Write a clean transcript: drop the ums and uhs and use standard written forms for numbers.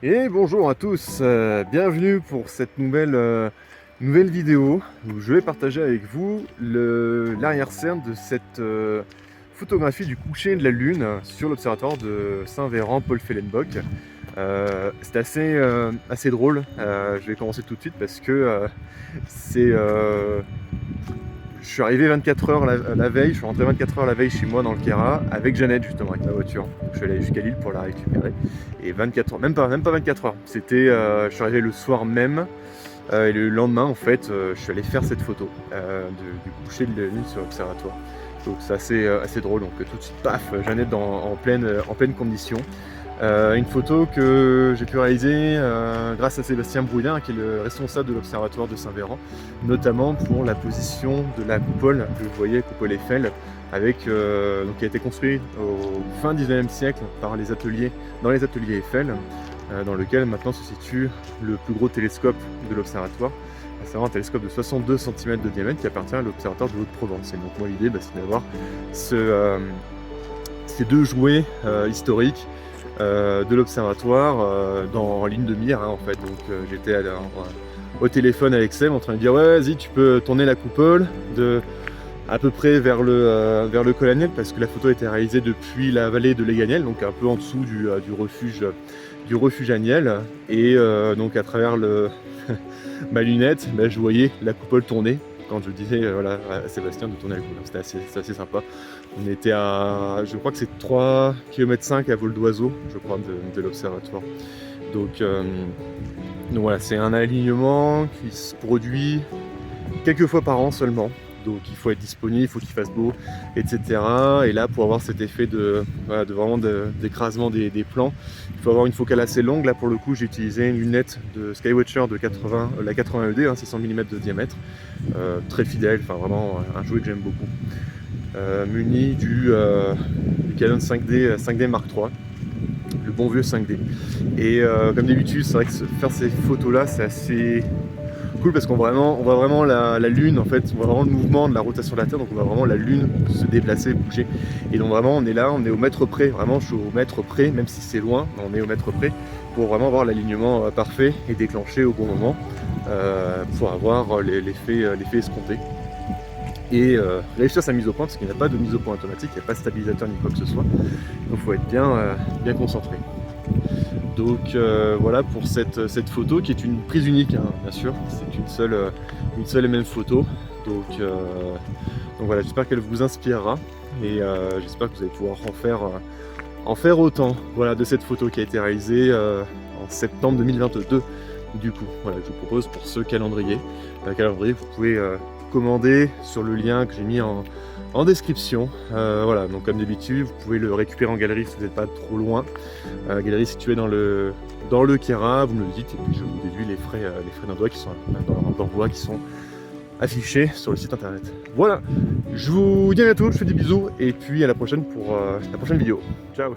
Et bonjour à tous, bienvenue pour cette nouvelle vidéo où je vais partager avec vous l'arrière-scène de cette photographie du coucher de la Lune sur l'observatoire de Saint-Véran-Paul Fellenbock. C'est assez drôle, je vais commencer tout de suite parce que je suis arrivé 24 heures la veille, je suis rentré 24 heures la veille chez moi dans le Kera avec Jeannette justement, avec ma voiture. Donc, je suis allé jusqu'à Lille pour la récupérer. Et 24 heures, même pas 24 heures. Je suis arrivé le soir même. Et le lendemain, en fait, je suis allé faire cette photo du coucher de la Lune sur l'observatoire. Donc c'est assez drôle. Donc tout de suite, paf, Jeannette en pleine condition. Une photo que j'ai pu réaliser grâce à Sébastien Brouillard, qui est le responsable de l'observatoire de Saint-Véran, notamment pour la position de la coupole que vous voyez, coupole Eiffel, qui a été construit au fin 19e siècle dans les ateliers Eiffel, dans lequel maintenant se situe le plus gros télescope de l'observatoire, à savoir un télescope de 62 cm de diamètre qui appartient à l'observatoire de Haute-Provence. Et donc moi l'idée, c'est d'avoir ces deux jouets historiques de l'observatoire en ligne de mire, en fait. Donc j'étais au téléphone avec Seb en train de dire ouais, vas-y, tu peux tourner la coupole à peu près vers le col Aniel, parce que la photo a été réalisée depuis la vallée de l'Aiganiel, donc un peu en dessous du refuge Aniel. Et donc à travers ma lunette, je voyais la coupole tourner quand je disais à Sébastien de tourner la coupole. C'était assez sympa. On était je crois que c'est 3,5 km à vol d'oiseau, je crois, de l'observatoire. Donc voilà, c'est un alignement qui se produit quelques fois par an seulement. Donc il faut être disponible, il faut qu'il fasse beau, etc. Et là, pour avoir cet effet d'écrasement des plans, il faut avoir une focale assez longue. Là, pour le coup, j'ai utilisé une lunette de Skywatcher de la 80 ED, 600 mm de diamètre, très fidèle, enfin vraiment un jouet que j'aime beaucoup. Muni du Canon 5D Mark III, le bon vieux 5D. Et comme d'habitude, c'est vrai que faire ces photos là, c'est assez cool parce on voit vraiment la Lune, en fait, on voit vraiment le mouvement de la rotation de la Terre, donc on voit vraiment la Lune se déplacer, bouger. Et donc vraiment on est là, on est au mètre près, vraiment je suis au mètre près, même si c'est loin, on est au mètre près pour vraiment avoir l'alignement parfait et déclenché au bon moment pour avoir l'effet escompté. Et réussir sa mise au point, parce qu'il n'y a pas de mise au point automatique, il n'y a pas de stabilisateur ni quoi que ce soit, donc il faut être bien concentré. Donc voilà pour cette photo qui est une prise unique, bien sûr, c'est une seule et même photo. Donc voilà, j'espère qu'elle vous inspirera et j'espère que vous allez pouvoir en faire autant, voilà, de cette photo qui a été réalisée en septembre 2022. Du coup, voilà, je vous propose pour ce calendrier, que vous pouvez commander sur le lien que j'ai mis en description. Voilà, donc comme d'habitude, vous pouvez le récupérer en galerie si vous n'êtes pas trop loin. Galerie située dans le Kera, vous me le dites et puis je vous déduis les frais d'envoi qui sont affichés sur le site internet. Voilà, je vous dis à bientôt, je fais des bisous et puis à la prochaine pour la prochaine vidéo. Ciao.